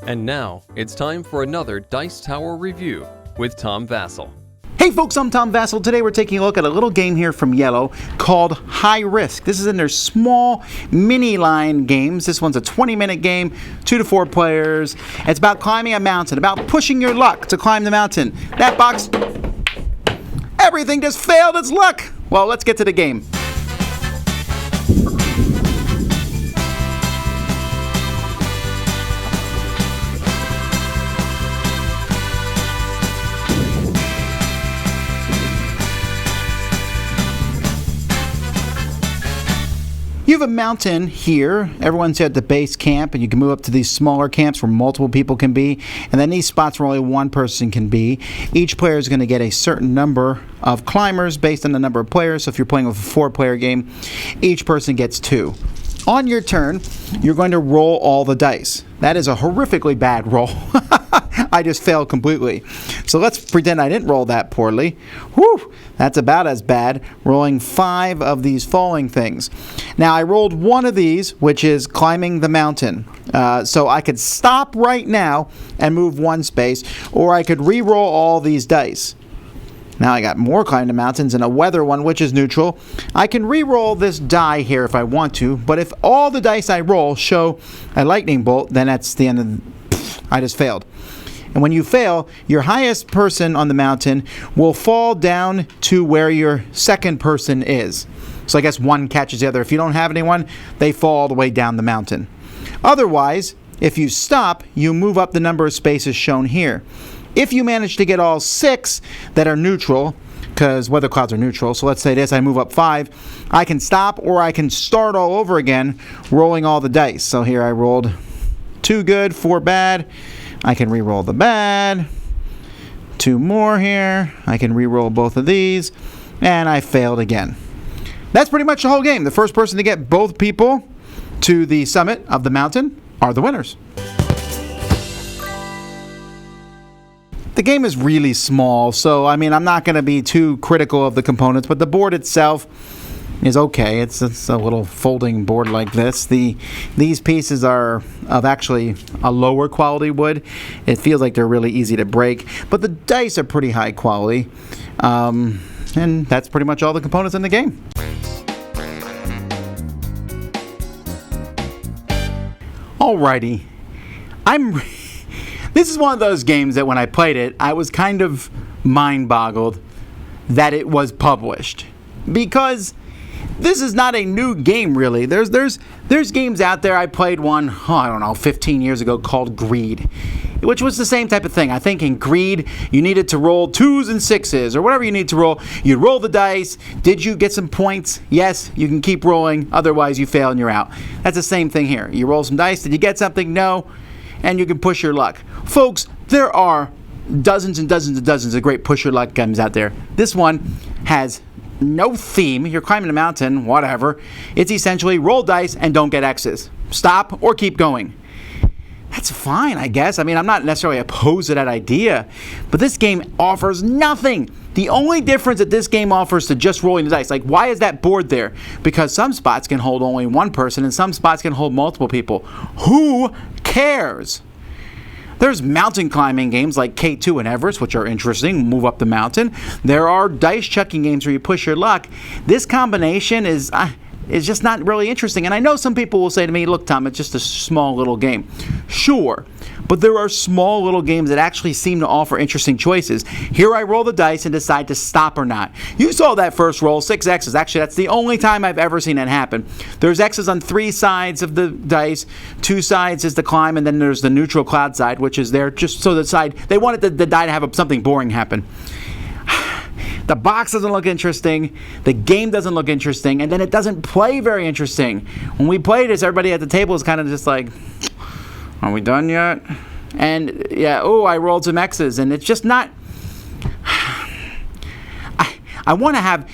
And now, it's time for another Dice Tower review with Tom Vasel. Hey folks, I'm Tom Vasel. Today we're taking a look at a little game here from Yellow called High Risk. This is in their small mini line games. This one's a 20-minute game, 2 to 4 players. It's about climbing a mountain, about pushing your luck to climb the mountain. That box, everything just failed its luck. Well, let's get to the game. You have a mountain here. Everyone's at the base camp, and you can move up to these smaller camps where multiple people can be, and then these spots where only one person can be. Each player is going to get a certain number of climbers based on the number of players. So if you're playing with a 4-player game, each person gets 2. On your turn, you're going to roll all the dice. That is a horrifically bad roll. I just failed completely. So let's pretend I didn't roll that poorly. Whew, that's about as bad. Rolling 5 of these falling things. Now I rolled one of these, which is climbing the mountain. So I could stop right now and move 1 space, or I could re-roll all these dice. Now I got more climbing the mountains and a weather one, which is neutral. I can re-roll this die here if I want to, but if all the dice I roll show a lightning bolt, then that's the end of I just failed. And when you fail, your highest person on the mountain will fall down to where your second person is. So I guess one catches the other. If you don't have anyone, they fall all the way down the mountain. Otherwise, if you stop, you move up the number of spaces shown here. If you manage to get all 6 that are neutral, because weather clouds are neutral, so let's say this, I move up 5, I can stop or I can start all over again, rolling all the dice. So here I rolled 2 good, 4 bad. I can re-roll the bad. 2 more here. I can re-roll both of these. And I failed again. That's pretty much the whole game. The first person to get both people to the summit of the mountain are the winners. The game is really small, so I'm not going to be too critical of the components, but the board itself is okay. It's a little folding board like this. These pieces are of actually a lower quality wood. It feels like they're really easy to break, but the dice are pretty high quality. And that's pretty much all the components in the game. Alrighty. This is one of those games that when I played it, I was kind of mind-boggled that it was published. Because this is not a new game, really. There's games out there. I played one, 15 years ago called Greed, which was the same type of thing. I think in Greed, you needed to roll 2s and 6s, or whatever you need to roll. You roll the dice. Did you get some points? Yes, you can keep rolling. Otherwise, you fail and you're out. That's the same thing here. You roll some dice. Did you get something? No. And you can push your luck. Folks, there are dozens and dozens and dozens of great push your luck games out there. This one has no theme. You're climbing a mountain, whatever. It's essentially roll dice and don't get X's. Stop or keep going. That's fine, I guess. I'm not necessarily opposed to that idea, but this game offers nothing. The only difference that this game offers to just rolling the dice, like why is that board there? Because some spots can hold only one person and some spots can hold multiple people. Who cares? There's mountain climbing games like K2 and Everest, which are interesting, move up the mountain. There are dice chucking games where you push your luck. This combination is just not really interesting. And I know some people will say to me, look, Tom, it's just a small little game. Sure, but there are small little games that actually seem to offer interesting choices. Here I roll the dice and decide to stop or not. You saw that first roll, 6 X's. Actually, that's the only time I've ever seen that happen. There's X's on 3 sides of the dice. 2 sides is the climb, and then there's the neutral cloud side, which is there just so they wanted the die to have something boring happen. The box doesn't look interesting, the game doesn't look interesting, and then it doesn't play very interesting. When we played this, everybody at the table is kind of just like, are we done yet? And yeah, I rolled some X's, and it's just not... I want to have...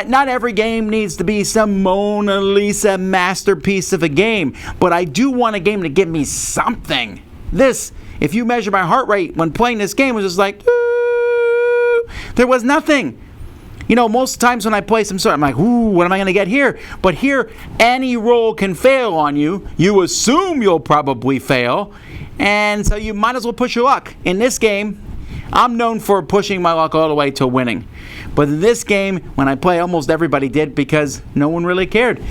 not every game needs to be some Mona Lisa masterpiece of a game, but I do want a game to give me something. This, if you measure my heart rate when playing this game, was just like... There was nothing. Most times when I play some sort, I'm like, what am I going to get here? But here, any roll can fail on you. You assume you'll probably fail. And so you might as well push your luck. In this game, I'm known for pushing my luck all the way to winning. But in this game, when I play, almost everybody did because no one really cared.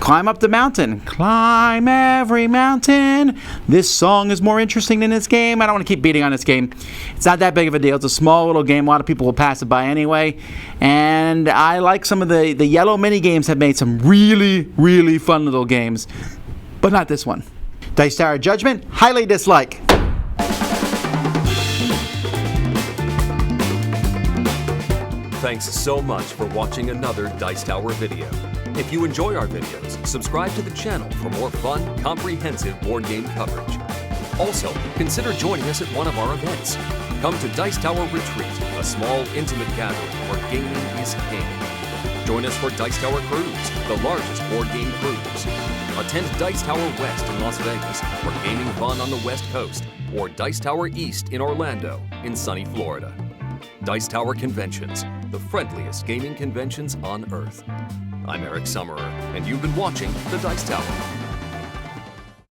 Climb up the mountain. Climb every mountain. This song is more interesting than this game. I don't want to keep beating on this game. It's not that big of a deal. It's a small little game. A lot of people will pass it by anyway. And I like some of the yellow mini games have made some really, really fun little games. But not this one. Dice Tower Judgment, highly dislike. Thanks so much for watching another Dice Tower video. If you enjoy our videos, subscribe to the channel for more fun, comprehensive board game coverage. Also, consider joining us at one of our events. Come to Dice Tower Retreat, a small, intimate gathering where gaming is king. Join us for Dice Tower Cruise, the largest board game cruise. Attend Dice Tower West in Las Vegas for gaming fun on the West Coast, or Dice Tower East in Orlando, in sunny Florida. Dice Tower Conventions, the friendliest gaming conventions on Earth. I'm Eric Summerer, and you've been watching The Dice Tower.